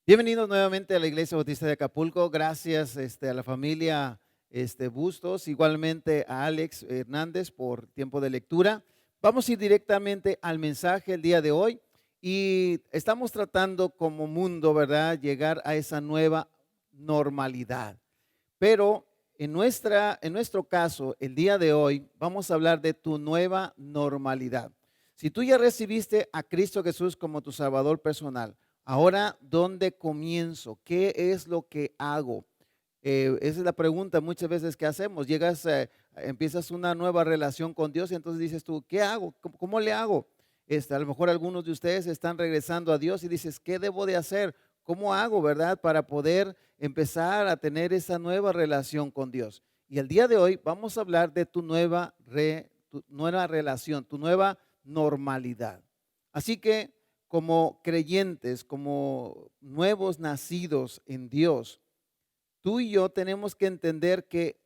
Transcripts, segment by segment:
Bienvenidos nuevamente a la Iglesia Bautista de Acapulco. Gracias a la familia Bustos, igualmente a Alex Hernández por tiempo de lectura. Vamos a ir directamente al mensaje el día de hoy y estamos tratando como mundo, ¿verdad?, llegar a esa nueva normalidad. Pero en nuestro caso, el día de hoy, vamos a hablar de tu nueva normalidad. Si tú ya recibiste a Cristo Jesús como tu Salvador personal, ahora, ¿dónde comienzo? ¿Qué es lo que hago? Esa es la pregunta muchas veces que hacemos. Empiezas una nueva relación con Dios y entonces dices tú, ¿qué hago? ¿Cómo le hago? A lo mejor algunos de ustedes están regresando a Dios y dices, ¿qué debo de hacer? ¿Cómo hago, verdad? Para poder empezar a tener esa nueva relación con Dios. Y el día de hoy vamos a hablar de tu nueva relación, tu nueva normalidad. Así que como creyentes, como nuevos nacidos en Dios, tú y yo tenemos que entender que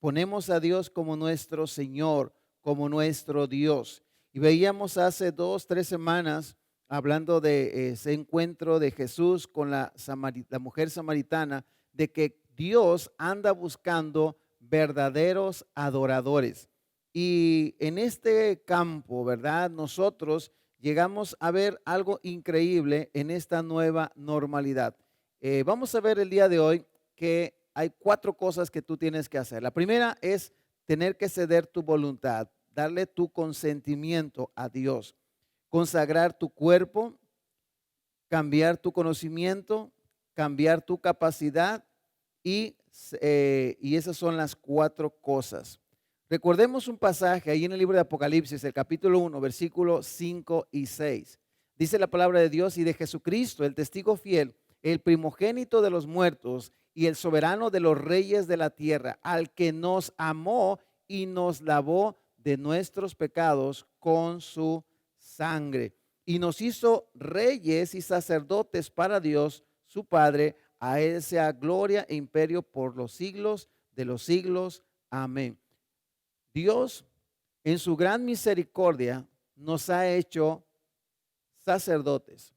ponemos a Dios como nuestro Señor, como nuestro Dios. Y veíamos hace 2, 3 semanas, hablando de ese encuentro de Jesús con la mujer samaritana, de que Dios anda buscando verdaderos adoradores. Y en este campo, ¿verdad? Nosotros llegamos a ver algo increíble en esta nueva normalidad. Vamos a ver el día de hoy que hay 4 cosas que tú tienes que hacer. La primera es tener que ceder tu voluntad, darle tu consentimiento a Dios, consagrar tu cuerpo, cambiar tu conocimiento, cambiar tu capacidad y esas son las 4 cosas. Recordemos un pasaje ahí en el libro de Apocalipsis, el capítulo 1, versículos 5 y 6. Dice la palabra de Dios: y de Jesucristo, el testigo fiel, el primogénito de los muertos y el soberano de los reyes de la tierra, al que nos amó y nos lavó de nuestros pecados con su sangre y nos hizo reyes y sacerdotes para Dios, su Padre. A Él sea gloria e imperio por los siglos de los siglos. Amén. Dios, en su gran misericordia, nos ha hecho sacerdotes.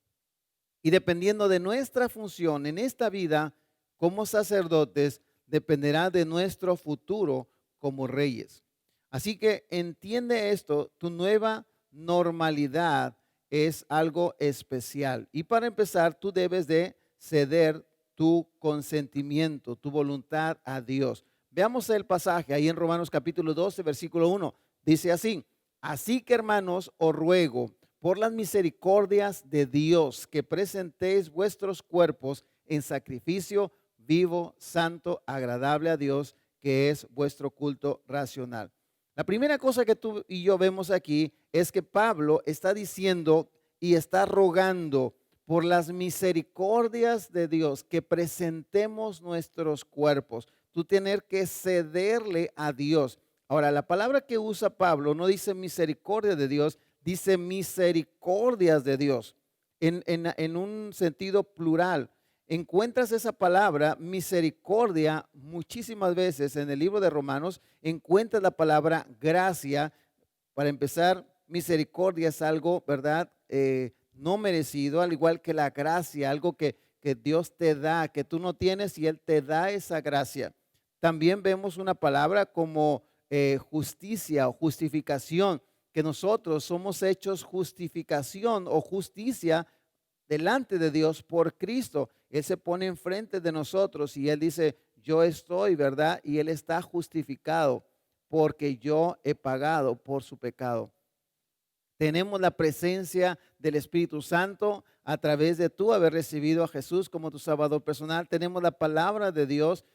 Y dependiendo de nuestra función en esta vida como sacerdotes, dependerá de nuestro futuro como reyes. Así que entiende esto, tu nueva normalidad es algo especial. Y para empezar, tú debes de ceder tu consentimiento, tu voluntad a Dios. Veamos el pasaje ahí en Romanos capítulo 12, versículo 1. Dice así: así que, hermanos, os ruego por las misericordias de Dios que presentéis vuestros cuerpos en sacrificio vivo, santo, agradable a Dios, que es vuestro culto racional. La primera cosa que tú y yo vemos aquí es que Pablo está diciendo y está rogando por las misericordias de Dios que presentemos nuestros cuerpos. Tú tienes que cederle a Dios. Ahora, la palabra que usa Pablo no dice misericordia de Dios, dice misericordias de Dios en un sentido plural. Encuentras esa palabra misericordia muchísimas veces en el libro de Romanos. Encuentras la palabra gracia. Para empezar, misericordia es algo, ¿verdad? No merecido, al igual que la gracia, algo que Dios te da, que tú no tienes y Él te da esa gracia. También vemos una palabra como justicia o justificación, que nosotros somos hechos justificación o justicia delante de Dios por Cristo. Él se pone enfrente de nosotros y Él dice, yo estoy, ¿verdad? Y Él está justificado porque yo he pagado por su pecado. Tenemos la presencia del Espíritu Santo a través de tú haber recibido a Jesús como tu Salvador personal. Tenemos la palabra de Dios.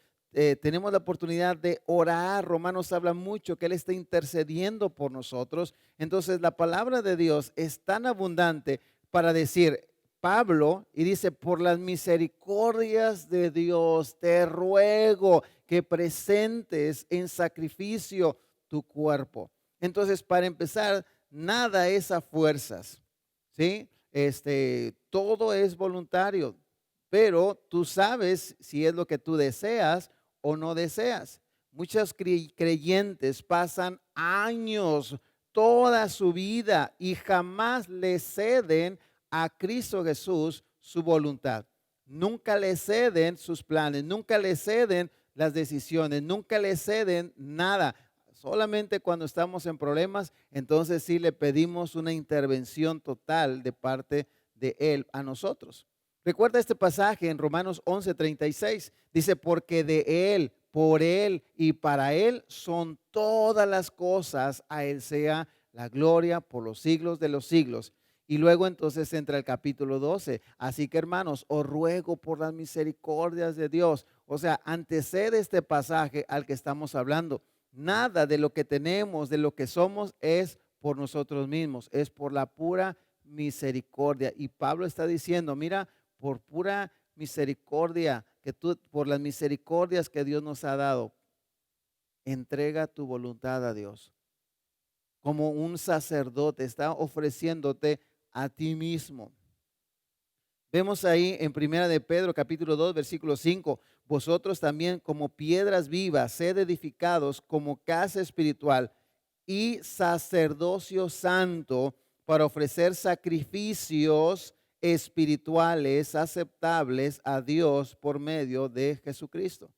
Tenemos la oportunidad de orar. Romanos habla mucho que Él está intercediendo por nosotros. Entonces la palabra de Dios es tan abundante para decir, Pablo, y dice, por las misericordias de Dios, te ruego que presentes en sacrificio tu cuerpo. Entonces, para empezar, nada es a fuerzas, ¿sí? Todo es voluntario, pero tú sabes si es lo que tú deseas o no deseas. Muchos creyentes pasan años, toda su vida y jamás le ceden a Cristo Jesús su voluntad. nunca le ceden sus planes, nunca le ceden las decisiones, nunca le ceden nada. Solamente cuando estamos en problemas, entonces sí le pedimos una intervención total de parte de Él a nosotros. Recuerda este pasaje en Romanos 11:36. Dice, porque de Él, por Él y para Él son todas las cosas. A Él sea la gloria por los siglos de los siglos. Y luego entonces entra el capítulo 12. Así que hermanos, os ruego por las misericordias de Dios. O sea, antecede este pasaje al que estamos hablando. Nada de lo que tenemos, de lo que somos, es por nosotros mismos, es por la pura misericordia. Y Pablo está diciendo, mira, por pura misericordia, por las misericordias que Dios nos ha dado, entrega tu voluntad a Dios. Como un sacerdote está ofreciéndote a ti mismo. Vemos ahí en Primera de Pedro, capítulo 2, versículo 5, vosotros también como piedras vivas, sed edificados como casa espiritual y sacerdocio santo para ofrecer sacrificios espirituales aceptables a Dios por medio de Jesucristo.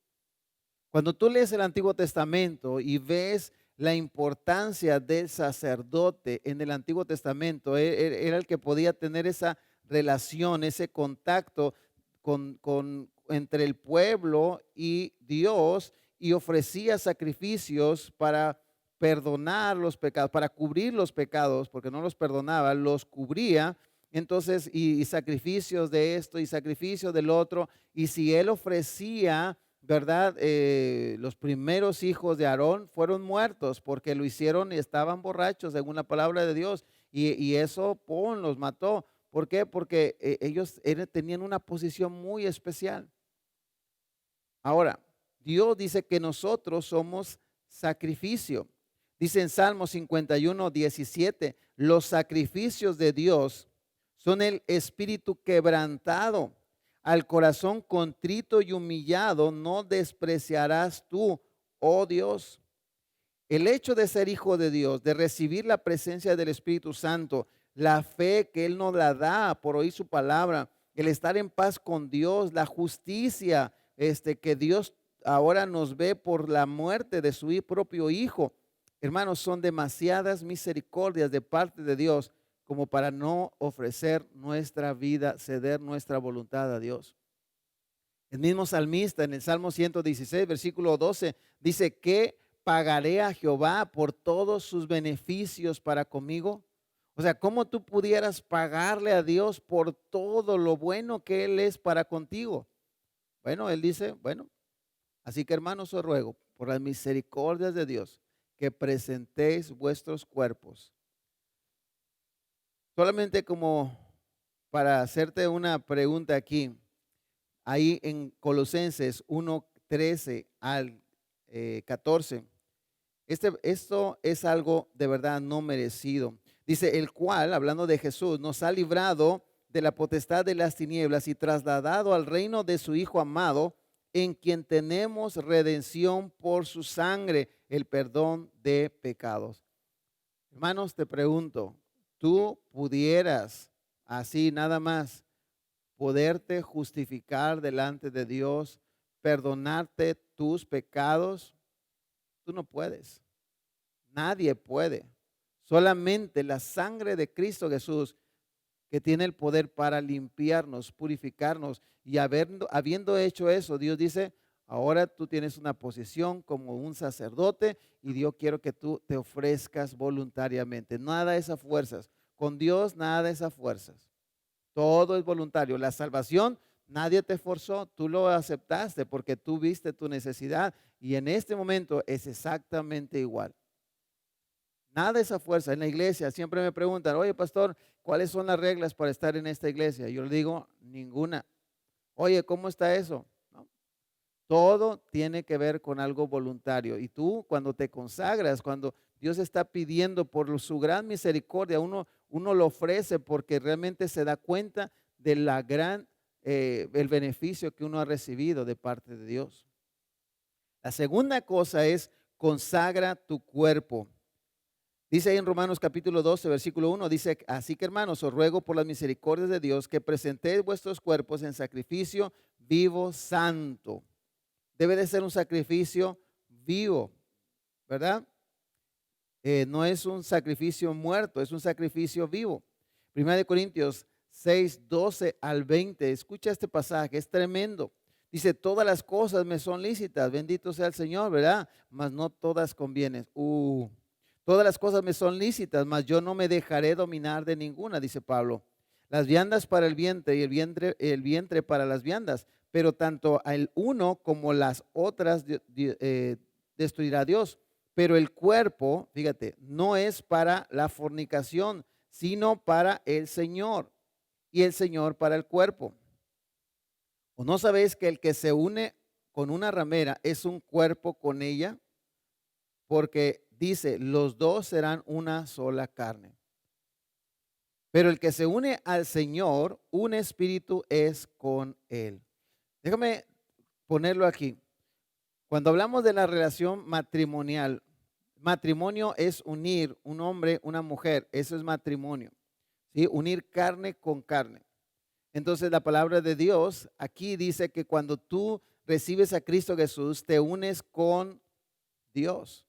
Cuando tú lees el Antiguo Testamento y ves la importancia del sacerdote en el Antiguo Testamento, era el que podía tener esa relación, ese contacto entre el pueblo y Dios, y ofrecía sacrificios para perdonar los pecados, para cubrir los pecados, porque no los perdonaba, los cubría. Entonces, y sacrificios de esto y sacrificios del otro. Y si él ofrecía, ¿verdad? Los primeros hijos de Aarón fueron muertos porque lo hicieron y estaban borrachos, según la palabra de Dios. Y eso, los mató. ¿Por qué? Porque ellos tenían una posición muy especial. Ahora, Dios dice que nosotros somos sacrificio. Dice en Salmo 51:17, los sacrificios de Dios son el espíritu quebrantado. Al corazón contrito y humillado no despreciarás tú, oh Dios. El hecho de ser hijo de Dios, de recibir la presencia del Espíritu Santo, la fe que Él nos la da por oír su palabra, el estar en paz con Dios, la justicia que Dios ahora nos ve por la muerte de su propio Hijo. Hermanos, son demasiadas misericordias de parte de Dios como para no ofrecer nuestra vida, ceder nuestra voluntad a Dios. El mismo salmista en el Salmo 116, versículo 12, dice que pagaré a Jehová por todos sus beneficios para conmigo. O sea, ¿cómo tú pudieras pagarle a Dios por todo lo bueno que Él es para contigo? Bueno, Él dice, bueno, así que hermanos os ruego por las misericordias de Dios que presentéis vuestros cuerpos. Solamente como para hacerte una pregunta aquí, ahí en Colosenses 1:13 al 14. Esto es algo de verdad no merecido. Dice, el cual, hablando de Jesús, nos ha librado de la potestad de las tinieblas y trasladado al reino de su Hijo amado, en quien tenemos redención por su sangre, el perdón de pecados. Hermanos, te pregunto, ¿tú pudieras así nada más poderte justificar delante de Dios, perdonarte tus pecados? Tú no puedes. Nadie puede. Solamente la sangre de Cristo Jesús, que tiene el poder para limpiarnos, purificarnos. Y habiendo hecho eso, Dios dice, ahora tú tienes una posición como un sacerdote y Dios quiere que tú te ofrezcas voluntariamente. Nada de esas fuerzas. Con Dios nada de esas fuerzas. Todo es voluntario. La salvación, nadie te forzó, tú lo aceptaste porque tú viste tu necesidad y en este momento es exactamente igual. Nada de esa fuerza. En la iglesia siempre me preguntan, oye pastor, ¿cuáles son las reglas para estar en esta iglesia? Yo le digo, ninguna. Oye, ¿cómo está eso? No. Todo tiene que ver con algo voluntario. Y tú cuando te consagras, cuando Dios está pidiendo por su gran misericordia, uno lo ofrece porque realmente se da cuenta de el beneficio que uno ha recibido de parte de Dios. La segunda cosa es consagra tu cuerpo. Dice ahí en Romanos capítulo 12, versículo 1, dice, así que hermanos, os ruego por las misericordias de Dios que presentéis vuestros cuerpos en sacrificio vivo, santo. Debe de ser un sacrificio vivo, ¿verdad? No es un sacrificio muerto, es un sacrificio vivo. Primera de Corintios 6, 12 al 20. Escucha este pasaje, es tremendo. Dice, todas las cosas me son lícitas, bendito sea el Señor, ¿verdad? Mas no todas convienen. Todas las cosas me son lícitas, mas yo no me dejaré dominar de ninguna, dice Pablo. Las viandas para el vientre y el vientre para las viandas, pero tanto el uno como las otras destruirá Dios. Pero el cuerpo, fíjate, no es para la fornicación, sino para el Señor, y el Señor para el cuerpo. ¿O no sabéis que el que se une con una ramera es un cuerpo con ella? Porque dice, los dos serán una sola carne. Pero el que se une al Señor, un espíritu es con él. Déjame ponerlo aquí. Cuando hablamos de la relación matrimonial, matrimonio es unir un hombre, una mujer, eso es matrimonio, ¿sí? Unir carne con carne. Entonces la palabra de Dios aquí dice que cuando tú recibes a Cristo Jesús, te unes con Dios,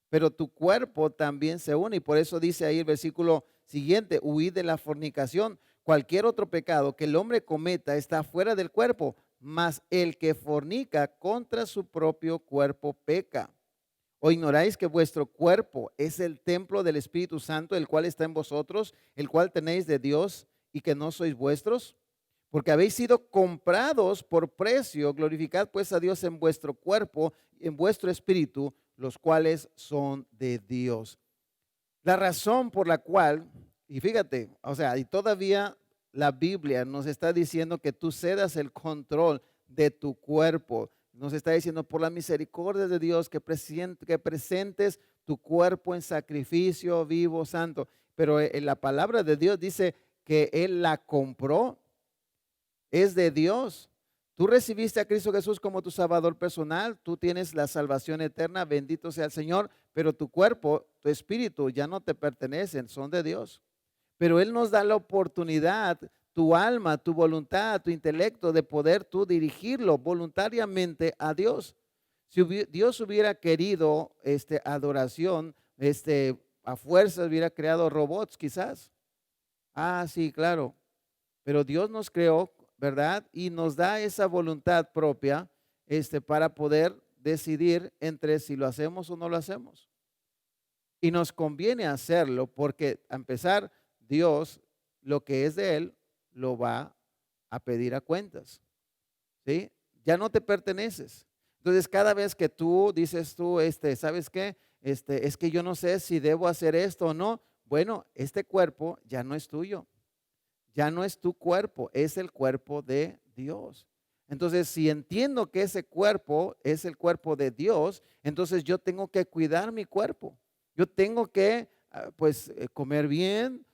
pero tu cuerpo también se une y por eso dice ahí el versículo siguiente, huid de la fornicación. Cualquier otro pecado que el hombre cometa está fuera del cuerpo, mas el que fornica contra su propio cuerpo peca. ¿O ignoráis que vuestro cuerpo es el templo del Espíritu Santo, el cual está en vosotros, el cual tenéis de Dios y que no sois vuestros? Porque habéis sido comprados por precio. Glorificad pues a Dios en vuestro cuerpo y en vuestro espíritu, los cuales son de Dios. La razón por la cual, y fíjate, o sea, y todavía la Biblia nos está diciendo que tú cedas el control de tu cuerpo. Nos está diciendo por la misericordia de Dios que presentes tu cuerpo en sacrificio vivo, santo. Pero en la palabra de Dios dice que Él la compró, es de Dios. Tú recibiste a Cristo Jesús como tu Salvador personal, tú tienes la salvación eterna, bendito sea el Señor, pero tu cuerpo, tu espíritu ya no te pertenecen, son de Dios. Pero Él nos da la oportunidad, tu alma, tu voluntad, tu intelecto, de poder tú dirigirlo voluntariamente a Dios. Si Dios hubiera querido adoración, a fuerzas hubiera creado robots quizás. Ah, sí, claro. Pero Dios nos creó, ¿verdad? Y nos da esa voluntad propia, para poder decidir entre si lo hacemos o no lo hacemos. Y nos conviene hacerlo porque, a empezar, Dios, lo que es de Él, lo va a pedir a cuentas, ¿sí? Ya no te perteneces. Entonces, cada vez que tú dices tú, ¿sabes qué? Es que yo no sé si debo hacer esto o no. Bueno, este cuerpo ya no es tuyo. Ya no es tu cuerpo, es el cuerpo de Dios. Entonces, si entiendo que ese cuerpo es el cuerpo de Dios, entonces yo tengo que cuidar mi cuerpo. Yo tengo que, pues, comer bien,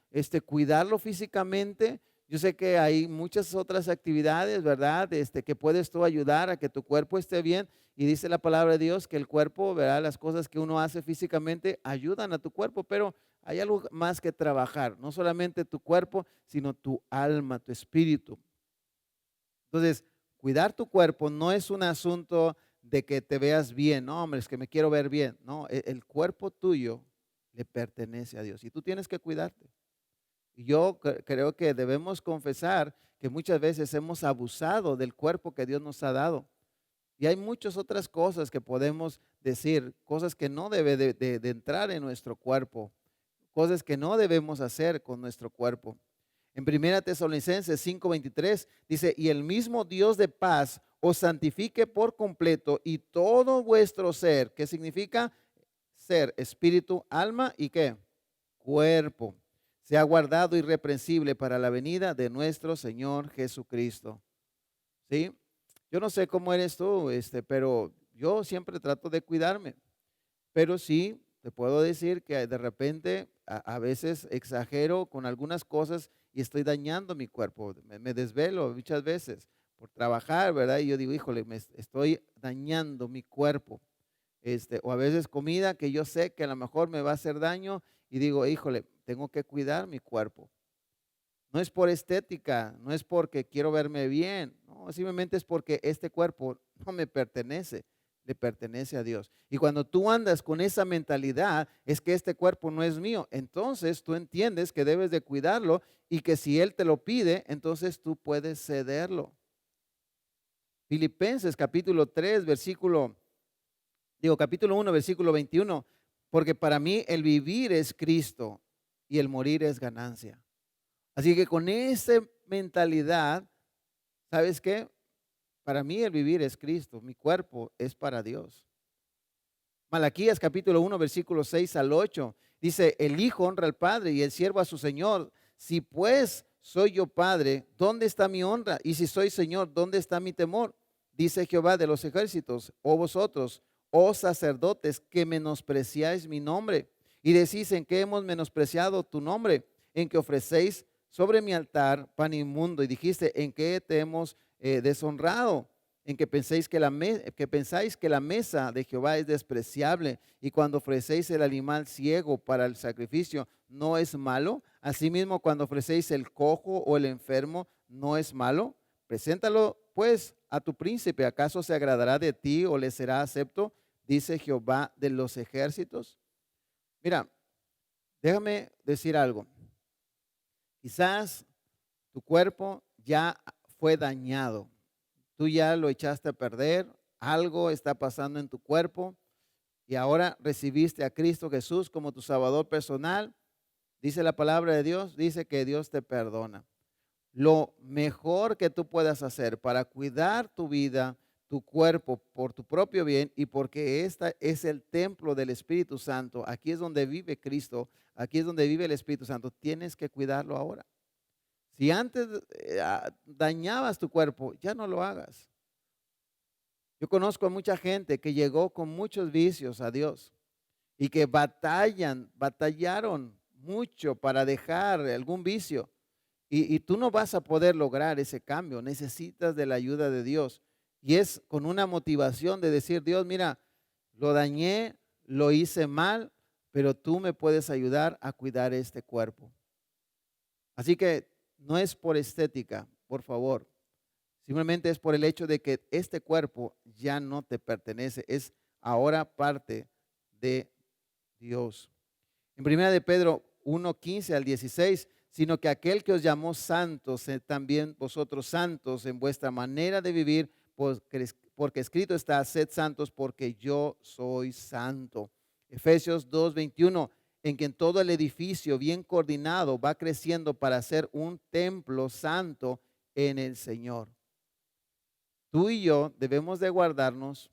cuidarlo físicamente. Yo sé que hay muchas otras actividades, ¿verdad? Que puedes tú ayudar a que tu cuerpo esté bien. Y dice la palabra de Dios que el cuerpo, ¿verdad? Las cosas que uno hace físicamente ayudan a tu cuerpo, pero hay algo más que trabajar, no solamente tu cuerpo, sino tu alma, tu espíritu. Entonces, cuidar tu cuerpo no es un asunto de que te veas bien, no, hombre, es que me quiero ver bien. No, el cuerpo tuyo le pertenece a Dios y tú tienes que cuidarte. Y yo creo que debemos confesar que muchas veces hemos abusado del cuerpo que Dios nos ha dado. Y hay muchas otras cosas que podemos decir, cosas que no debe de entrar en nuestro cuerpo, cosas que no debemos hacer con nuestro cuerpo. En Primera Tesalonicenses 5:23 dice, y el mismo Dios de paz os santifique por completo y todo vuestro ser, ¿qué significa? Ser, espíritu, alma y ¿qué? Cuerpo. Sea guardado irreprensible para la venida de nuestro Señor Jesucristo. ¿Sí? Yo no sé cómo eres tú, pero yo siempre trato de cuidarme. Pero sí, te puedo decir que de repente a veces exagero con algunas cosas y estoy dañando mi cuerpo. Me desvelo muchas veces por trabajar, ¿verdad? Y yo digo, híjole, me estoy dañando mi cuerpo. O a veces comida que yo sé que a lo mejor me va a hacer daño y digo, híjole, tengo que cuidar mi cuerpo. No es por estética, no es porque quiero verme bien, no, simplemente es porque este cuerpo no me pertenece, le pertenece a Dios. Y cuando tú andas con esa mentalidad, es que este cuerpo no es mío, entonces tú entiendes que debes de cuidarlo y que si Él te lo pide, entonces tú puedes cederlo. Filipenses capítulo 3, capítulo 1, versículo 21, porque para mí el vivir es Cristo y el morir es ganancia. Así que con esa mentalidad, ¿sabes qué? Para mí el vivir es Cristo, mi cuerpo es para Dios. Malaquías capítulo 1, versículos 6 al 8, dice, el Hijo honra al Padre y el siervo a su Señor. Si pues soy yo Padre, ¿dónde está mi honra? Y si soy Señor, ¿dónde está mi temor? Dice Jehová de los ejércitos, oh vosotros, oh sacerdotes, que menospreciáis mi nombre. Y decís, ¿en qué hemos menospreciado tu nombre? En que ofrecéis sobre mi altar pan inmundo. Y dijiste, ¿en qué te hemos deshonrado? En que pensáis que la mesa de Jehová es despreciable, y cuando ofrecéis el animal ciego para el sacrificio, ¿no es malo? Asimismo, cuando ofrecéis el cojo o el enfermo, ¿no es malo? Preséntalo pues a tu príncipe, ¿acaso se agradará de ti o le será acepto? Dice Jehová de los ejércitos. Mira, déjame decir algo. Quizás tu cuerpo ya fue dañado. Tú ya lo echaste a perder, algo está pasando en tu cuerpo y ahora recibiste a Cristo Jesús como tu Salvador personal. Dice la palabra de Dios, dice que Dios te perdona. Lo mejor que tú puedas hacer para cuidar tu vida, tu cuerpo, por tu propio bien y porque esta es el templo del Espíritu Santo, aquí es donde vive Cristo, aquí es donde vive el Espíritu Santo, tienes que cuidarlo ahora. Si antes dañabas tu cuerpo, ya no lo hagas. Yo conozco a mucha gente que llegó con muchos vicios a Dios y que batallaron mucho para dejar algún vicio. Y tú no vas a poder lograr ese cambio, necesitas de la ayuda de Dios. Y es con una motivación de decir, Dios, mira, lo dañé, lo hice mal, pero tú me puedes ayudar a cuidar este cuerpo. Así que no es por estética, por favor. Simplemente es por el hecho de que este cuerpo ya no te pertenece, es ahora parte de Dios. En primera de Pedro 1:15 al 16, sino que aquel que os llamó santos, también vosotros santos en vuestra manera de vivir, porque escrito está, sed santos porque yo soy santo. Efesios 2:21, en que en todo el edificio bien coordinado va creciendo para ser un templo santo en el Señor. Tú y yo debemos de guardarnos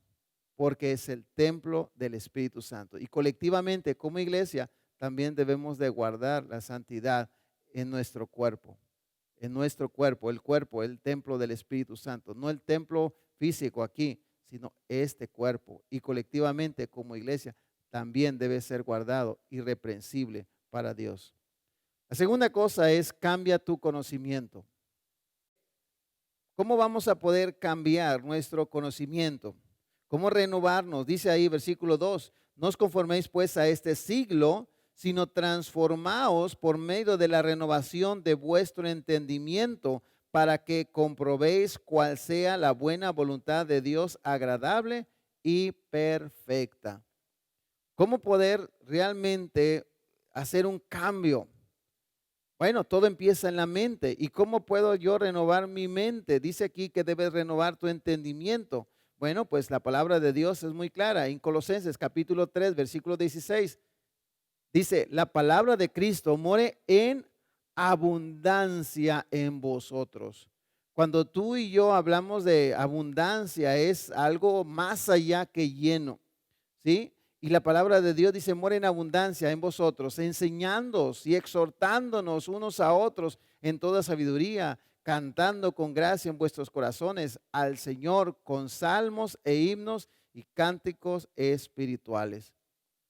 porque es el templo del Espíritu Santo. Y colectivamente como iglesia también debemos de guardar la santidad en nuestro cuerpo. En nuestro cuerpo, el templo del Espíritu Santo. No el templo físico aquí, sino este cuerpo. Y colectivamente como iglesia también debe ser guardado irreprensible para Dios. La segunda cosa es cambia tu conocimiento. ¿Cómo vamos a poder cambiar nuestro conocimiento? ¿Cómo renovarnos? Dice ahí versículo 2, no os conforméis pues a este siglo, sino transformaos por medio de la renovación de vuestro entendimiento para que comprobéis cuál sea la buena voluntad de Dios agradable y perfecta. ¿Cómo poder realmente hacer un cambio? Bueno, todo empieza en la mente. ¿Y cómo puedo yo renovar mi mente? Dice aquí que debes renovar tu entendimiento. Bueno, pues la palabra de Dios es muy clara. En Colosenses capítulo 3, versículo 16, dice, la palabra de Cristo more en abundancia en vosotros. Cuando tú y yo hablamos de abundancia, es algo más allá que lleno, ¿sí? Y la palabra de Dios dice, mora en abundancia en vosotros, enseñándoos y exhortándonos unos a otros en toda sabiduría, cantando con gracia en vuestros corazones al Señor con salmos e himnos y cánticos espirituales.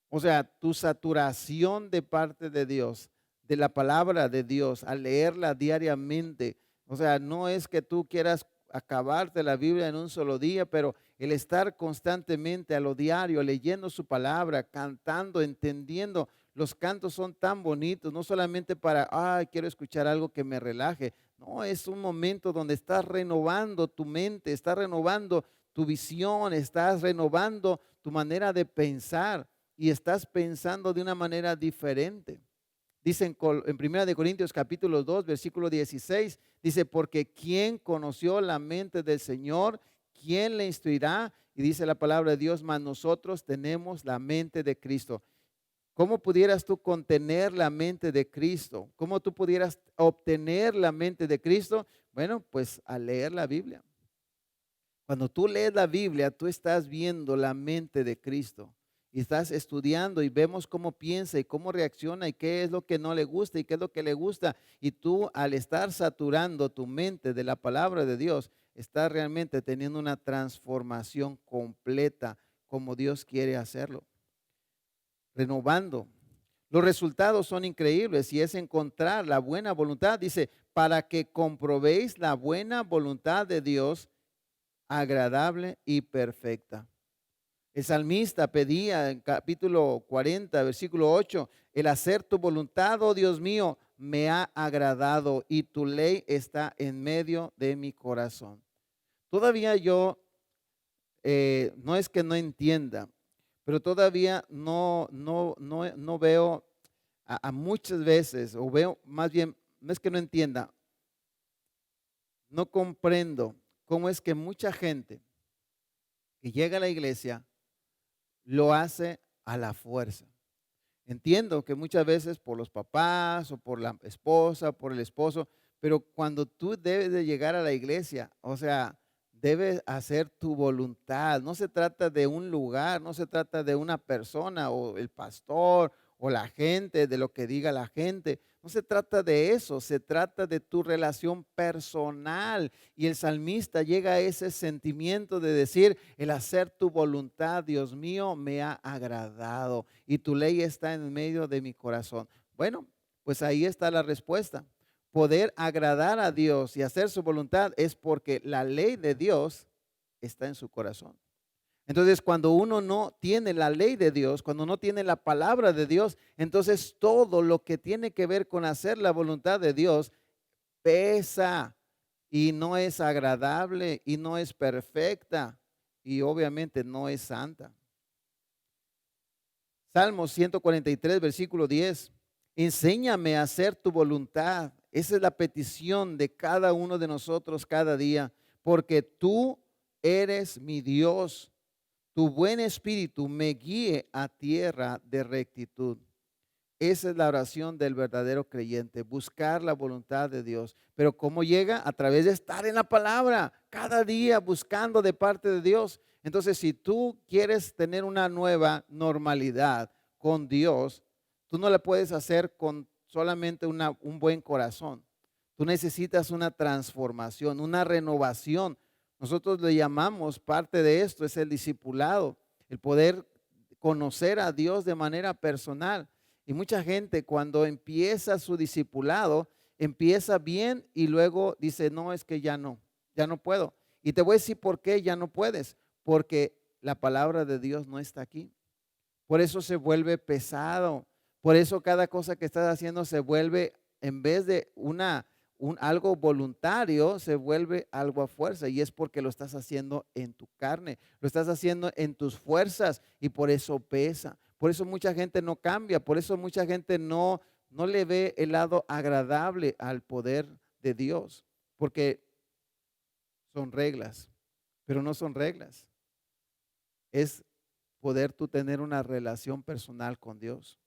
O sea, tu saturación de parte de Dios, de la palabra de Dios, al leerla diariamente. O sea, no es que tú quieras acabarte la Biblia en un solo día, pero el estar constantemente a lo diario, leyendo su palabra, cantando, entendiendo Los cantos son tan bonitos, no solamente para, quiero escuchar algo que me relaje. No, es un momento donde estás renovando tu mente, estás renovando tu visión, estás renovando tu manera de pensar y estás pensando de una manera diferente. Dice en 1 de Corintios capítulo 2, versículo 16, dice, porque ¿quién conoció la mente del Señor? ¿Quién le instruirá? Y dice la palabra de Dios, mas nosotros tenemos la mente de Cristo. ¿Cómo pudieras tú contener la mente de Cristo? ¿Cómo tú pudieras obtener la mente de Cristo? Bueno, pues al leer la Biblia. Cuando tú lees la Biblia, tú estás viendo la mente de Cristo y estás estudiando y vemos cómo piensa y cómo reacciona y qué es lo que no le gusta y qué es lo que le gusta. Y tú al estar saturando tu mente de la palabra de Dios, estás realmente teniendo una transformación completa como Dios quiere hacerlo. Renovando. Los resultados son increíbles y es encontrar la buena voluntad. Dice, para que comprobéis la buena voluntad de Dios, agradable y perfecta. El salmista pedía en capítulo 40, versículo 8, el hacer tu voluntad, oh Dios mío, me ha agradado y tu ley está en medio de mi corazón. Todavía yo, no es que no entienda, pero todavía no veo a muchas veces, o veo más bien, no es que no entienda, no comprendo cómo es que mucha gente que llega a la iglesia lo hace a la fuerza. Entiendo que muchas veces por los papás o por la esposa, por el esposo, pero cuando tú debes de llegar a la iglesia, o sea, debes hacer tu voluntad. No se trata de un lugar, no se trata de una persona o el pastor o la gente, de lo que diga la gente. No se trata de eso, se trata de tu relación personal. Y el salmista llega a ese sentimiento de decir, el hacer tu voluntad, Dios mío, me ha agradado y tu ley está en medio de mi corazón. Bueno, pues ahí está la respuesta. Poder agradar a Dios y hacer su voluntad es porque la ley de Dios está en su corazón. Entonces, cuando uno no tiene la ley de Dios, cuando no tiene la palabra de Dios, entonces todo lo que tiene que ver con hacer la voluntad de Dios pesa y no es agradable y no es perfecta y obviamente no es santa. Salmos 143, versículo 10. Enséñame a hacer tu voluntad. Esa es la petición de cada uno de nosotros cada día, porque tú eres mi Dios. Tu buen espíritu me guíe a tierra de rectitud. Esa es la oración del verdadero creyente, buscar la voluntad de Dios. Pero ¿cómo llega? A través de estar en la palabra, cada día buscando de parte de Dios. Entonces, si tú quieres tener una nueva normalidad con Dios, tú no la puedes hacer con solamente un buen corazón. Tú necesitas una transformación, una renovación. Nosotros le llamamos, parte de esto es el discipulado, el poder conocer a Dios de manera personal. Y mucha gente cuando empieza su discipulado, empieza bien y luego dice, no, es que ya no puedo. Y te voy a decir por qué ya no puedes, porque la palabra de Dios no está aquí. Por eso se vuelve pesado. Por eso cada cosa que estás haciendo se vuelve, en vez de algo voluntario, se vuelve algo a fuerza. Y es porque lo estás haciendo en tu carne, lo estás haciendo en tus fuerzas y por eso pesa. Por eso mucha gente no cambia, por eso mucha gente no le ve el lado agradable al poder de Dios, porque son reglas, pero no son reglas. Es poder tú tener una relación personal con Dios.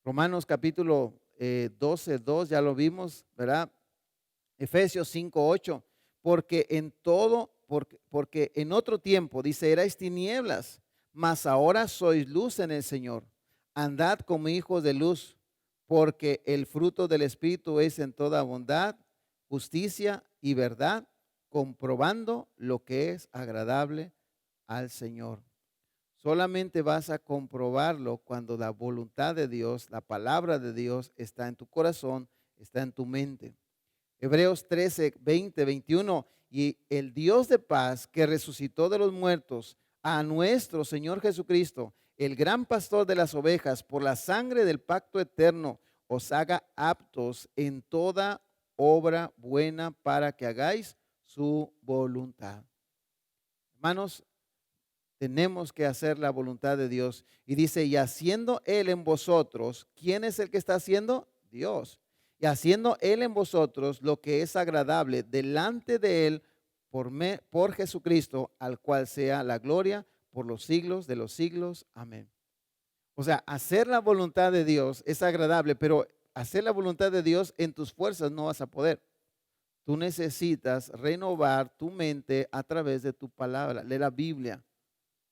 Romanos capítulo 12, 2, ya lo vimos, ¿verdad? Efesios 5, 8, porque en otro tiempo, dice, erais tinieblas, mas ahora sois luz en el Señor. Andad como hijos de luz, porque el fruto del Espíritu es en toda bondad, justicia y verdad, comprobando lo que es agradable al Señor. Solamente vas a comprobarlo cuando la voluntad de Dios, la palabra de Dios está en tu corazón, está en tu mente. Hebreos 13, 20, 21. Y el Dios de paz que resucitó de los muertos a nuestro Señor Jesucristo, el gran pastor de las ovejas, por la sangre del pacto eterno, os haga aptos en toda obra buena para que hagáis su voluntad. Hermanos, tenemos que hacer la voluntad de Dios. Y dice, y haciendo Él en vosotros, ¿quién es el que está haciendo? Dios. Y haciendo Él en vosotros lo que es agradable delante de Él por Jesucristo, al cual sea la gloria por los siglos de los siglos. Amén. O sea, hacer la voluntad de Dios es agradable, pero hacer la voluntad de Dios en tus fuerzas no vas a poder. Tú necesitas renovar tu mente a través de tu palabra. Lee la Biblia.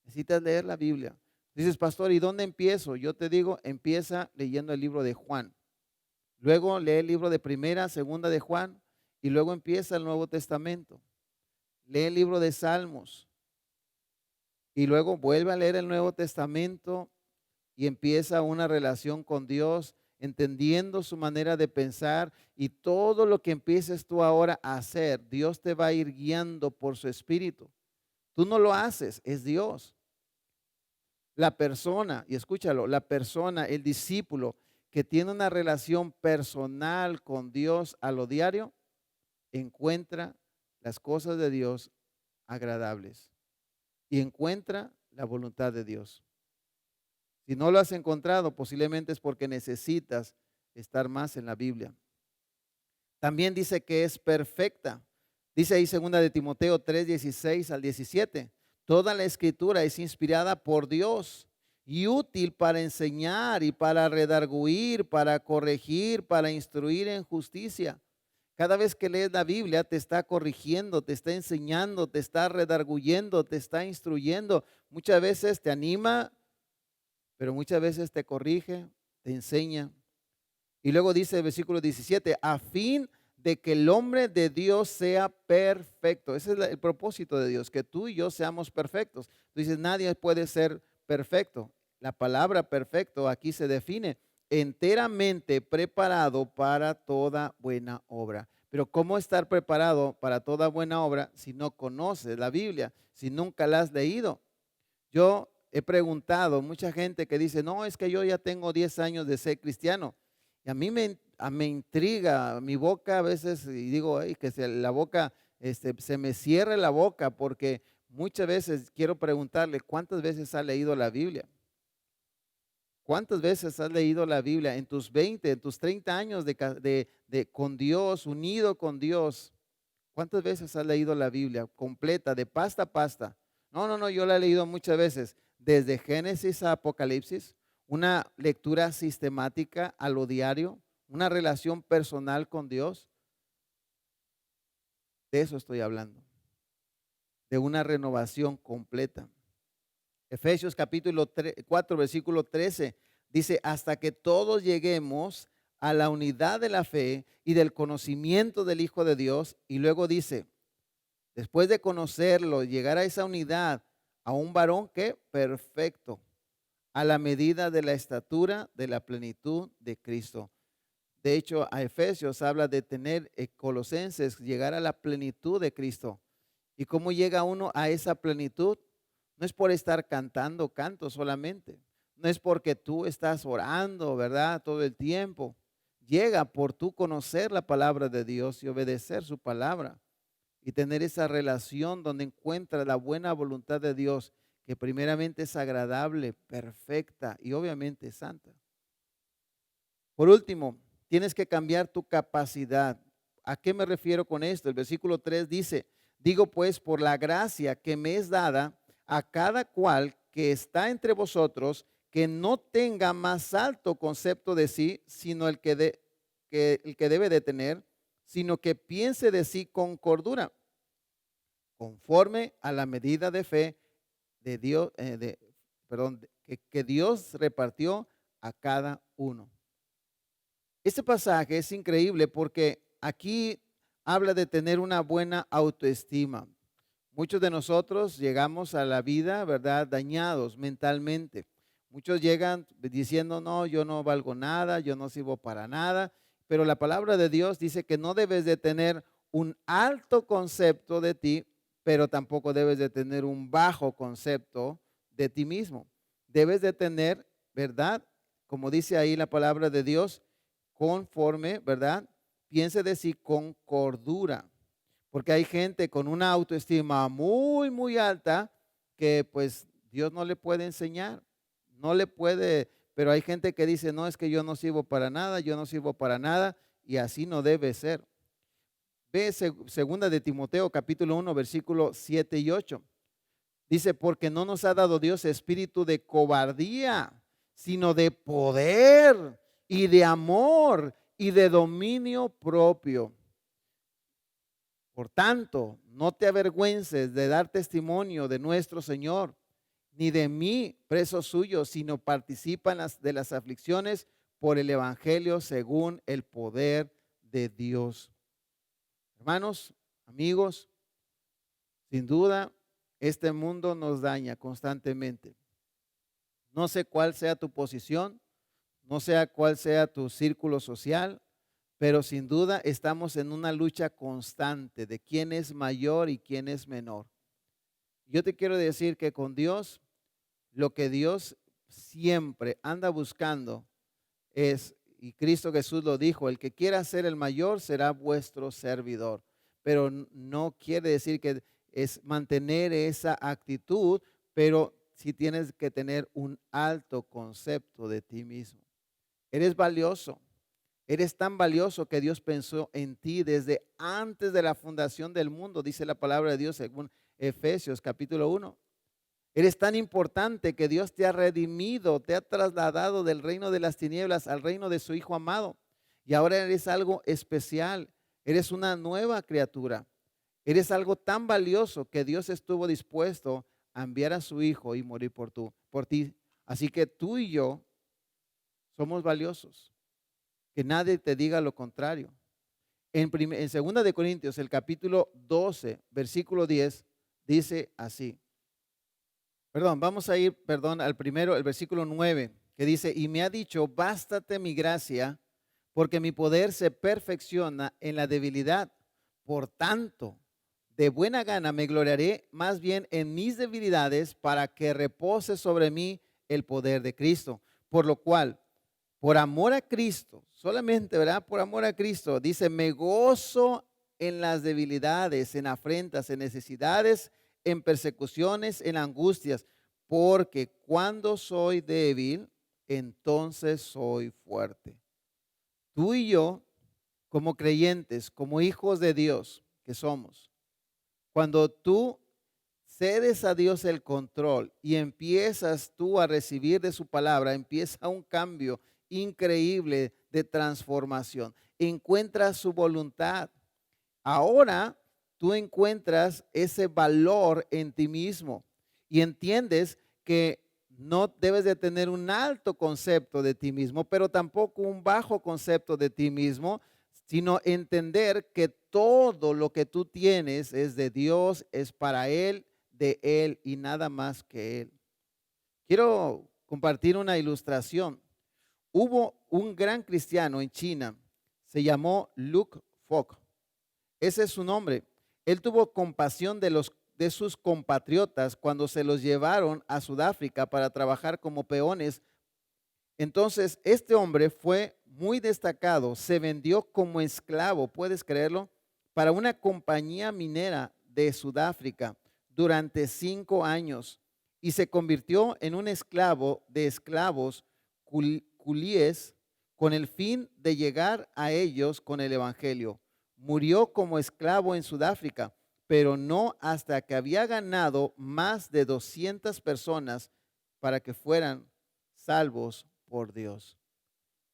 Necesitas leer la Biblia. Dices, pastor, ¿y dónde empiezo? Yo te digo, empieza leyendo el libro de Juan. Luego lee el libro de Primera, Segunda de Juan. Y luego empieza el Nuevo Testamento. Lee el libro de Salmos. Y luego vuelve a leer el Nuevo Testamento y empieza una relación con Dios, entendiendo su manera de pensar, y todo lo que empieces tú ahora a hacer, Dios te va a ir guiando por su Espíritu. Tú no lo haces, es Dios. La persona, y escúchalo, la persona, el discípulo que tiene una relación personal con Dios a lo diario, encuentra las cosas de Dios agradables y encuentra la voluntad de Dios. Si no lo has encontrado, posiblemente es porque necesitas estar más en la Biblia. También dice que es perfecta. Dice ahí 2 de Timoteo 3, 16 al 17. Toda la escritura es inspirada por Dios y útil para enseñar y para redarguir, para corregir, para instruir en justicia. Cada vez que lees la Biblia te está corrigiendo, te está enseñando, te está redarguyendo, te está instruyendo. Muchas veces te anima, pero muchas veces te corrige, te enseña. Y luego dice el versículo 17, a fin de que el hombre de Dios sea perfecto. Ese es el propósito de Dios, que tú y yo seamos perfectos. Tú dices, nadie puede ser perfecto. La palabra perfecto aquí se define enteramente preparado para toda buena obra. Pero ¿cómo estar preparado para toda buena obra si no conoces la Biblia, si nunca la has leído? Yo he preguntado, mucha gente que dice, no, es que yo ya tengo 10 años de ser cristiano. Y a mí me intriga mi boca a veces, y digo, ay, que la boca, se me cierre la boca, porque muchas veces quiero preguntarle, ¿cuántas veces ha leído la Biblia? ¿Cuántas veces has leído la Biblia en tus 20, en tus 30 años con Dios, unido con Dios? ¿Cuántas veces has leído la Biblia completa, de pasta a pasta? No, no, no, yo la he leído muchas veces, desde Génesis a Apocalipsis, una lectura sistemática a lo diario, una relación personal con Dios. De eso estoy hablando, de una renovación completa. Efesios capítulo 4, versículo 13, dice, hasta que todos lleguemos a la unidad de la fe y del conocimiento del Hijo de Dios. Y luego dice, después de conocerlo, llegar a esa unidad, a un varón que perfecto, a la medida de la estatura de la plenitud de Cristo. De hecho, a Efesios habla de tener, Colosenses, llegar a la plenitud de Cristo. ¿Y cómo llega uno a esa plenitud? No es por estar cantando cantos solamente. No es porque tú estás orando, ¿verdad? Todo el tiempo. Llega por tú conocer la palabra de Dios y obedecer su palabra. Y tener esa relación donde encuentra la buena voluntad de Dios, que primeramente es agradable, perfecta y obviamente santa. Por último, tienes que cambiar tu capacidad. ¿A qué me refiero con esto? El versículo 3 dice, digo pues por la gracia que me es dada a cada cual que está entre vosotros, que no tenga más alto concepto de sí, sino el que debe de tener, sino que piense de sí con cordura, conforme a la medida de fe de Dios, que Dios repartió a cada uno. Este pasaje es increíble porque aquí habla de tener una buena autoestima. Muchos de nosotros llegamos a la vida, ¿verdad?, dañados mentalmente. Muchos llegan diciendo, no, yo no valgo nada, yo no sirvo para nada. Pero la palabra de Dios dice que no debes de tener un alto concepto de ti, pero tampoco debes de tener un bajo concepto de ti mismo. debes de tener, ¿verdad? Como dice ahí la palabra de Dios, conforme, ¿verdad? Piense de sí con cordura, porque hay gente con una autoestima muy, muy alta que pues Dios no le puede enseñar, no le puede, pero hay gente que dice, no, es que yo no sirvo para nada, yo no sirvo para nada, y así no debe ser. Ve segunda de Timoteo capítulo 1 versículo 7 y 8. Dice, porque no nos ha dado Dios espíritu de cobardía, sino de poder y de amor y de dominio propio. Por tanto, no te avergüences de dar testimonio de nuestro Señor, ni de mí, preso suyo, sino participa de las aflicciones por el Evangelio según el poder de Dios. Hermanos, amigos, sin duda, este mundo nos daña constantemente. No sé cuál sea tu posición, no sé cuál sea tu círculo social, pero sin duda estamos en una lucha constante de quién es mayor y quién es menor. Yo te quiero decir que con Dios, lo que Dios siempre anda buscando es, y Cristo Jesús lo dijo, el que quiera ser el mayor será vuestro servidor. Pero no quiere decir que es mantener esa actitud, pero sí tienes que tener un alto concepto de ti mismo. Eres valioso. Eres tan valioso que Dios pensó en ti desde antes de la fundación del mundo, dice la palabra de Dios según Efesios capítulo 1. Eres tan importante que Dios te ha redimido, te ha trasladado del reino de las tinieblas al reino de su Hijo amado. Y ahora eres algo especial, eres una nueva criatura. Eres algo tan valioso que Dios estuvo dispuesto a enviar a su Hijo y morir por ti. Así que tú y yo somos valiosos. Que nadie te diga lo contrario. En 2 de Corintios, el capítulo 12, versículo 10, dice así. Vamos a ir, al primero, el versículo 9, que dice, y me ha dicho, bástate mi gracia, porque mi poder se perfecciona en la debilidad. Por tanto, de buena gana me gloriaré más bien en mis debilidades para que repose sobre mí el poder de Cristo. Por lo cual, por amor a Cristo, solamente, ¿verdad? Por amor a Cristo, dice, me gozo en las debilidades, en afrentas, en necesidades, en persecuciones, en angustias, porque cuando soy débil, entonces soy fuerte. Tú y yo, como creyentes, como hijos de Dios que somos, cuando tú cedes a Dios el control y empiezas tú a recibir de su palabra, empieza un cambio increíble de transformación. Encuentras su voluntad. Ahora tú encuentras ese valor en ti mismo y entiendes que no debes de tener un alto concepto de ti mismo, pero tampoco un bajo concepto de ti mismo, sino entender que todo lo que tú tienes es de Dios, es para Él, de Él y nada más que Él. Quiero compartir una ilustración. Hubo un gran cristiano en China, se llamó Luke Fock. Ese es su nombre. Él tuvo compasión de sus compatriotas cuando se los llevaron a Sudáfrica para trabajar como peones. Entonces, este hombre fue muy destacado, se vendió como esclavo, ¿puedes creerlo? Para una compañía minera de Sudáfrica durante 5 años y se convirtió en un esclavo de esclavos culíes con el fin de llegar a ellos con el evangelio. Murió como esclavo en Sudáfrica, pero no hasta que había ganado más de 200 personas para que fueran salvos por Dios.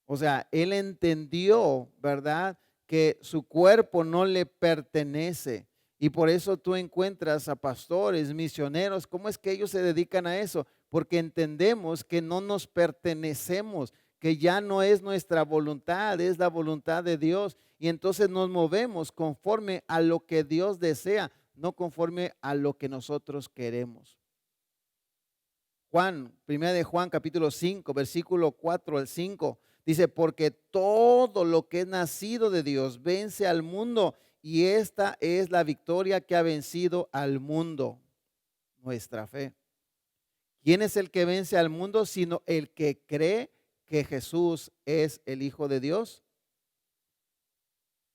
O sea, él entendió, ¿verdad?, que su cuerpo no le pertenece. Y por eso tú encuentras a pastores, misioneros, ¿cómo es que ellos se dedican a eso? Porque entendemos que no nos pertenecemos, que ya no es nuestra voluntad, es la voluntad de Dios. Y entonces nos movemos conforme a lo que Dios desea, no conforme a lo que nosotros queremos. Primera de Juan capítulo 5, versículo 4 al 5, dice, porque todo lo que es nacido de Dios vence al mundo y esta es la victoria que ha vencido al mundo, nuestra fe. ¿Quién es el que vence al mundo sino el que cree que Jesús es el Hijo de Dios?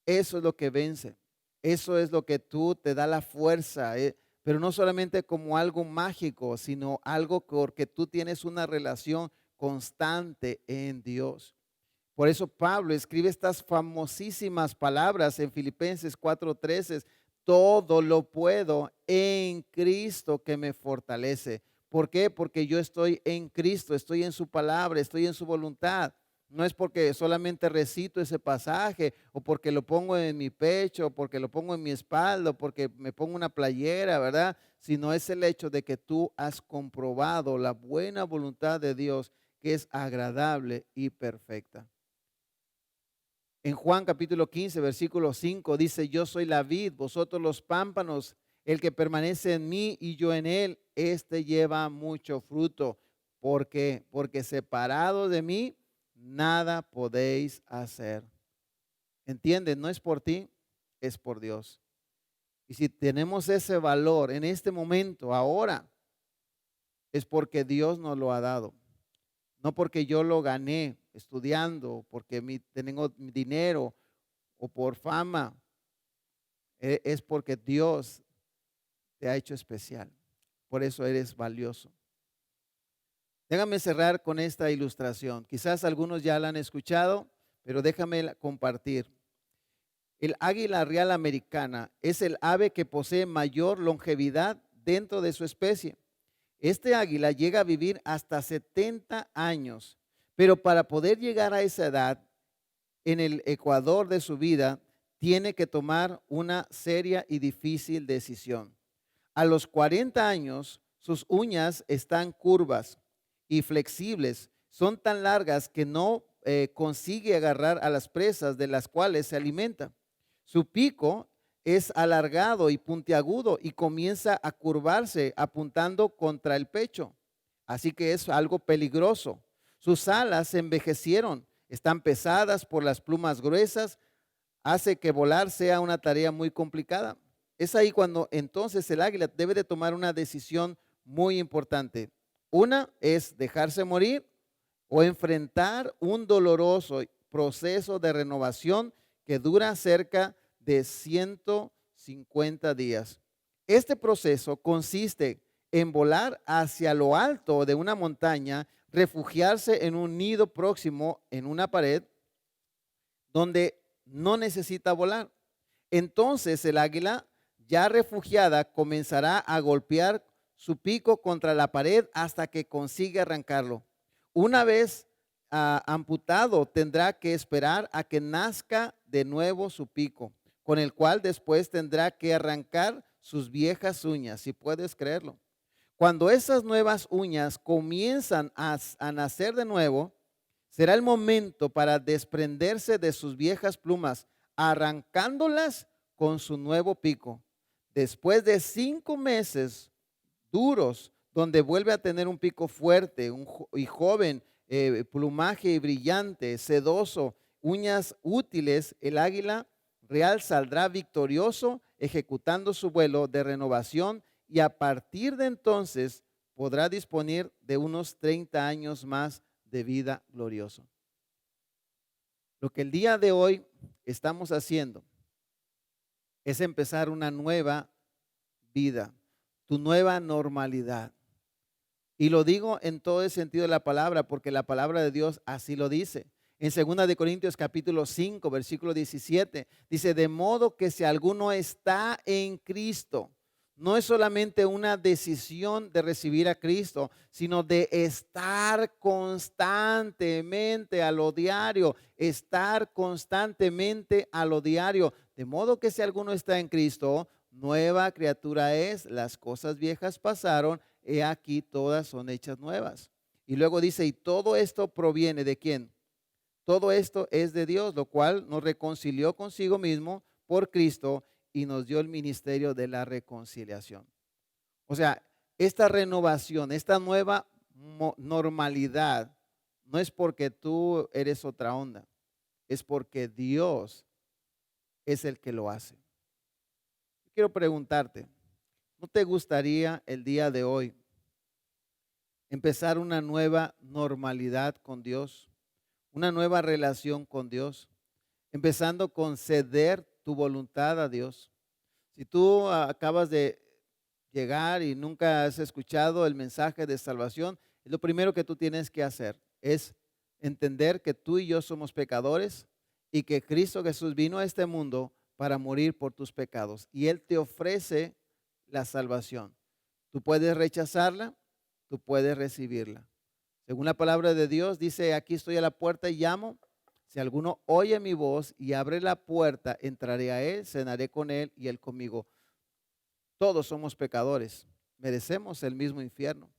Eso es lo que vence. Eso es lo que tú te da la fuerza, pero no solamente como algo mágico, sino algo porque tú tienes una relación constante en Dios. Por eso Pablo escribe estas famosísimas palabras en Filipenses 4:13, todo lo puedo en Cristo que me fortalece. ¿Por qué? Porque yo estoy en Cristo, estoy en su palabra, estoy en su voluntad. No es porque solamente recito ese pasaje o porque lo pongo en mi pecho, o porque lo pongo en mi espalda, o porque me pongo una playera, ¿verdad? Sino es el hecho de que tú has comprobado la buena voluntad de Dios que es agradable y perfecta. En Juan capítulo 15, versículo 5 dice, yo soy la vid, vosotros los pámpanos, el que permanece en mí y yo en él, este lleva mucho fruto. ¿Por qué? Porque separado de mí, nada podéis hacer. ¿Entiendes? No es por ti, es por Dios. Y si tenemos ese valor en este momento, ahora, es porque Dios nos lo ha dado. No porque yo lo gané estudiando, porque tengo dinero o por fama, es porque Dios te ha hecho especial. Por eso eres valioso. Déjame cerrar con esta ilustración. Quizás algunos ya la han escuchado, pero déjame compartir. El águila real americana es el ave que posee mayor longevidad dentro de su especie. Este águila llega a vivir hasta 70 años, pero para poder llegar a esa edad, en el ecuador de su vida, tiene que tomar una seria y difícil decisión. A los 40 años, sus uñas están curvas y flexibles, son tan largas que no consigue agarrar a las presas de las cuales se alimenta. Su pico es alargado y puntiagudo y comienza a curvarse apuntando contra el pecho. Así que es algo peligroso. Sus alas se envejecieron, están pesadas por las plumas gruesas, hace que volar sea una tarea muy complicada. Es ahí cuando entonces el águila debe de tomar una decisión muy importante. Una es dejarse morir o enfrentar un doloroso proceso de renovación que dura cerca de 150 días. Este proceso consiste en volar hacia lo alto de una montaña, refugiarse en un nido próximo en una pared donde no necesita volar. Entonces el águila ya refugiada comenzará a golpear su pico contra la pared hasta que consiga arrancarlo. Una vez amputado, tendrá que esperar a que nazca de nuevo su pico, con el cual después tendrá que arrancar sus viejas uñas, si puedes creerlo. Cuando esas nuevas uñas comienzan a nacer de nuevo, será el momento para desprenderse de sus viejas plumas, arrancándolas con su nuevo pico. Después de 5 meses duros, donde vuelve a tener un pico fuerte y joven, plumaje brillante, sedoso, uñas útiles, el águila real saldrá victorioso ejecutando su vuelo de renovación y a partir de entonces podrá disponer de unos 30 años más de vida glorioso. Lo que el día de hoy estamos haciendo es empezar una nueva vida, tu nueva normalidad. Y lo digo en todo el sentido de la palabra, porque la palabra de Dios así lo dice. En 2 capítulo 5, versículo 17, dice, de modo que si alguno está en Cristo, no es solamente una decisión de recibir a Cristo, sino de estar constantemente a lo diario, estar constantemente a lo diario. De modo que si alguno está en Cristo, nueva criatura es, las cosas viejas pasaron, he aquí todas son hechas nuevas. Y luego dice, y todo esto proviene ¿de quién? Todo esto es de Dios, lo cual nos reconcilió consigo mismo por Cristo y nos dio el ministerio de la reconciliación. O sea, esta renovación, esta nueva normalidad, no es porque tú eres otra onda, es porque Dios es el que lo hace. Quiero preguntarte, ¿no te gustaría el día de hoy empezar una nueva normalidad con Dios, una nueva relación con Dios, empezando con ceder tu voluntad a Dios. Si tú acabas de llegar y nunca has escuchado el mensaje de salvación, lo primero que tú tienes que hacer es entender que tú y yo somos pecadores y que Cristo Jesús vino a este mundo para morir por tus pecados y Él te ofrece la salvación. Tú puedes rechazarla, tú puedes recibirla. Según la palabra de Dios, dice, aquí estoy a la puerta y llamo. Si alguno oye mi voz y abre la puerta, entraré a Él, cenaré con Él y Él conmigo. Todos somos pecadores, merecemos el mismo infierno,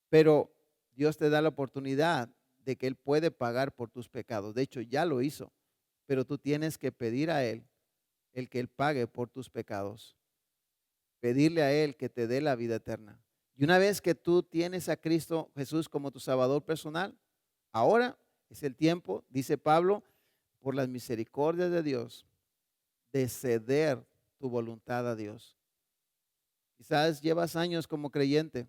pero Dios te da la oportunidad de que Él puede pagar por tus pecados. De hecho, ya lo hizo, pero tú tienes que pedir a Él el que Él pague por tus pecados, pedirle a Él que te dé la vida eterna. Y una vez que tú tienes a Cristo Jesús como tu Salvador personal, ahora es el tiempo, dice Pablo, por las misericordias de Dios, de ceder tu voluntad a Dios. Quizás llevas años como creyente,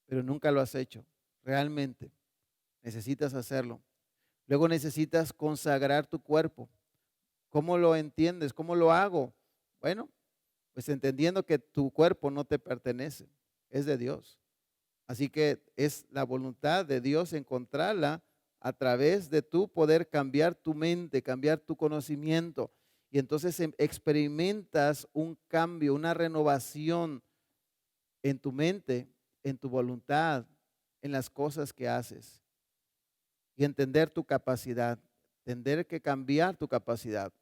pero nunca lo has hecho. Realmente necesitas hacerlo. Luego necesitas consagrar tu cuerpo. ¿Cómo lo entiendes? ¿Cómo lo hago? Bueno, pues entendiendo que tu cuerpo no te pertenece, es de Dios. Así que es la voluntad de Dios encontrarla a través de tu poder cambiar tu mente, cambiar tu conocimiento. Y entonces experimentas un cambio, una renovación en tu mente, en tu voluntad, en las cosas que haces. Y entender tu capacidad, entender que cambiar tu capacidad.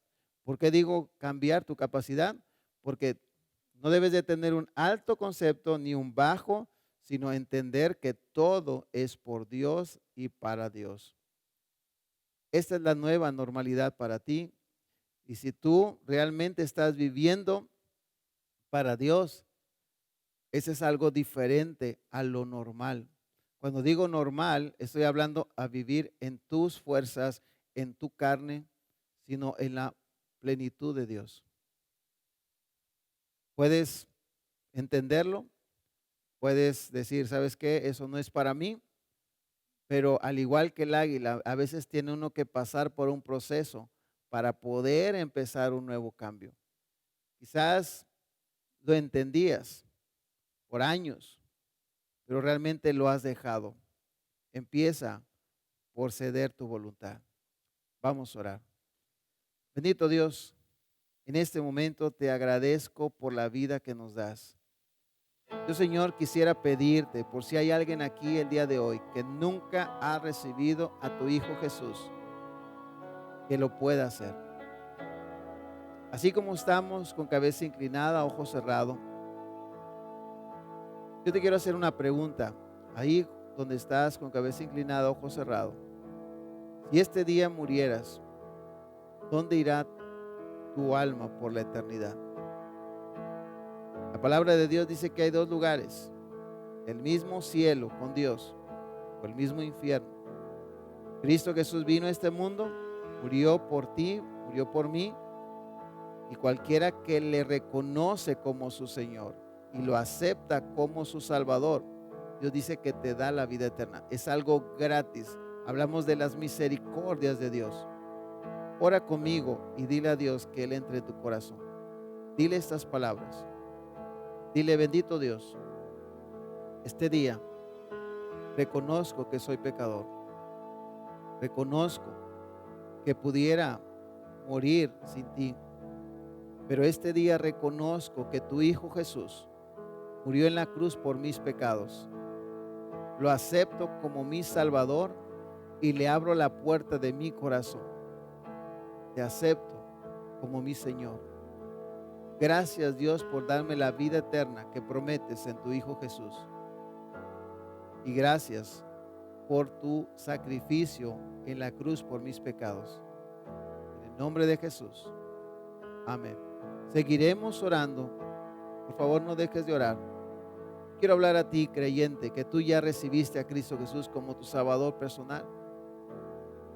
¿Por qué digo cambiar tu capacidad? Porque no debes de tener un alto concepto ni un bajo, sino entender que todo es por Dios y para Dios. Esta es la nueva normalidad para ti. Y si tú realmente estás viviendo para Dios, ese es algo diferente a lo normal. Cuando digo normal, estoy hablando a vivir en tus fuerzas, en tu carne, sino en la plenitud de Dios. Puedes entenderlo, puedes decir, ¿sabes qué? Eso no es para mí, pero al igual que el águila, a veces tiene uno que pasar por un proceso para poder empezar un nuevo cambio. Quizás lo entendías por años, pero realmente lo has dejado. Empieza por ceder tu voluntad. Vamos a orar. Bendito Dios, en este momento te agradezco por la vida que nos das. Yo, Señor, quisiera pedirte por si hay alguien aquí el día de hoy que nunca ha recibido a tu Hijo Jesús, que lo pueda hacer. Así como estamos con cabeza inclinada, ojo cerrado, yo te quiero hacer una pregunta. Ahí donde estás con cabeza inclinada, ojo cerrado. Si este día murieras, ¿dónde irá tu alma por la eternidad? La palabra de Dios dice que hay dos lugares: el mismo cielo con Dios o el mismo infierno. Cristo Jesús vino a este mundo, murió por ti, murió por mí, y cualquiera que le reconoce como su Señor y lo acepta como su Salvador, Dios dice que te da la vida eterna. Es algo gratis. Hablamos de las misericordias de Dios. Ora conmigo y dile a Dios que Él entre en tu corazón. Dile estas palabras. Dile: bendito Dios, este día reconozco que soy pecador. Reconozco que pudiera morir sin ti. Pero este día reconozco que tu Hijo Jesús murió en la cruz por mis pecados. Lo acepto como mi Salvador y le abro la puerta de mi corazón. Te acepto como mi Señor. Gracias, Dios, por darme la vida eterna que prometes en tu Hijo Jesús. Y gracias por tu sacrificio en la cruz por mis pecados. En el nombre de Jesús. Amén. Seguiremos orando. Por favor, no dejes de orar. Quiero hablar a ti, creyente, que tú ya recibiste a Cristo Jesús como tu Salvador personal.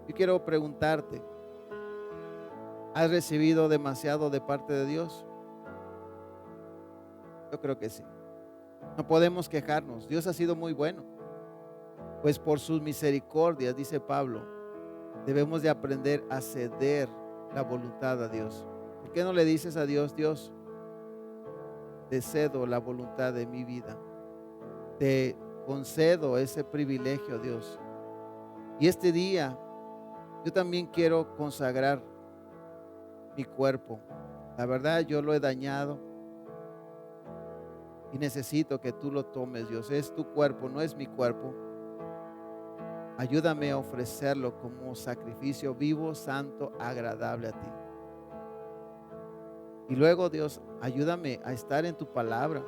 Yo quiero preguntarte: ¿has recibido demasiado de parte de Dios? Yo creo que sí. No podemos quejarnos. Dios ha sido muy bueno. Pues por sus misericordias, dice Pablo, debemos de aprender a ceder la voluntad a Dios. ¿Por qué no le dices a Dios, Dios, te cedo la voluntad de mi vida? Te concedo ese privilegio, Dios. Y este día yo también quiero consagrar mi cuerpo. La verdad, yo lo he dañado y necesito que tú lo tomes, Dios. Es tu cuerpo, no es mi cuerpo. Ayúdame a ofrecerlo como sacrificio vivo, santo, agradable a ti. Y luego, Dios, ayúdame a estar en tu palabra,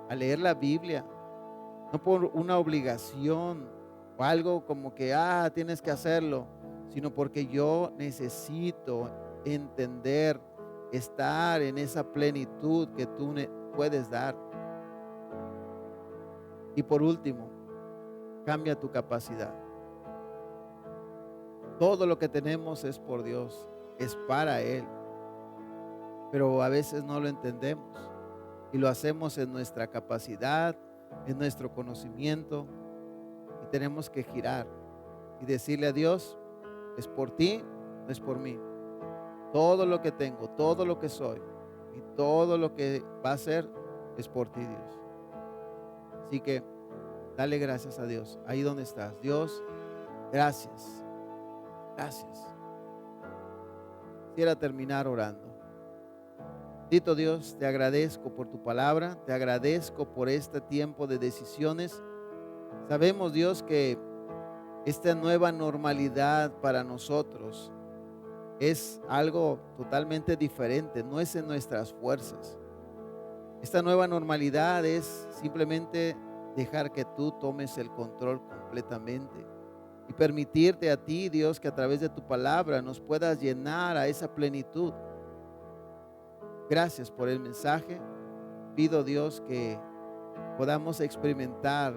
a leer la Biblia, no por una obligación o algo como que, tienes que hacerlo, sino porque yo necesito entender, estar en esa plenitud que tú puedes dar. Y por último, cambia tu capacidad. Todo lo que tenemos es por Dios, es para Él, pero a veces no lo entendemos y lo hacemos en nuestra capacidad, en nuestro conocimiento, y tenemos que girar y decirle a Dios, es por ti, no es por mí. Todo lo que tengo, todo lo que soy y todo lo que va a ser es por ti, Dios. Así que dale gracias a Dios ahí donde estás. Dios, gracias, gracias. Quisiera terminar orando. Bendito Dios, te agradezco por tu palabra, te agradezco por este tiempo de decisiones. Sabemos, Dios, que esta nueva normalidad para nosotros es algo totalmente diferente, no es en nuestras fuerzas. Esta nueva normalidad es simplemente dejar que tú tomes el control completamente y permitirte a ti, Dios, que a través de tu palabra nos puedas llenar a esa plenitud. Gracias por el mensaje. Pido, Dios, que podamos experimentar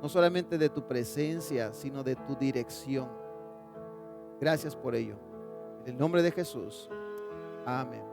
no solamente de tu presencia, sino de tu dirección. Gracias por ello. En el nombre de Jesús. Amén.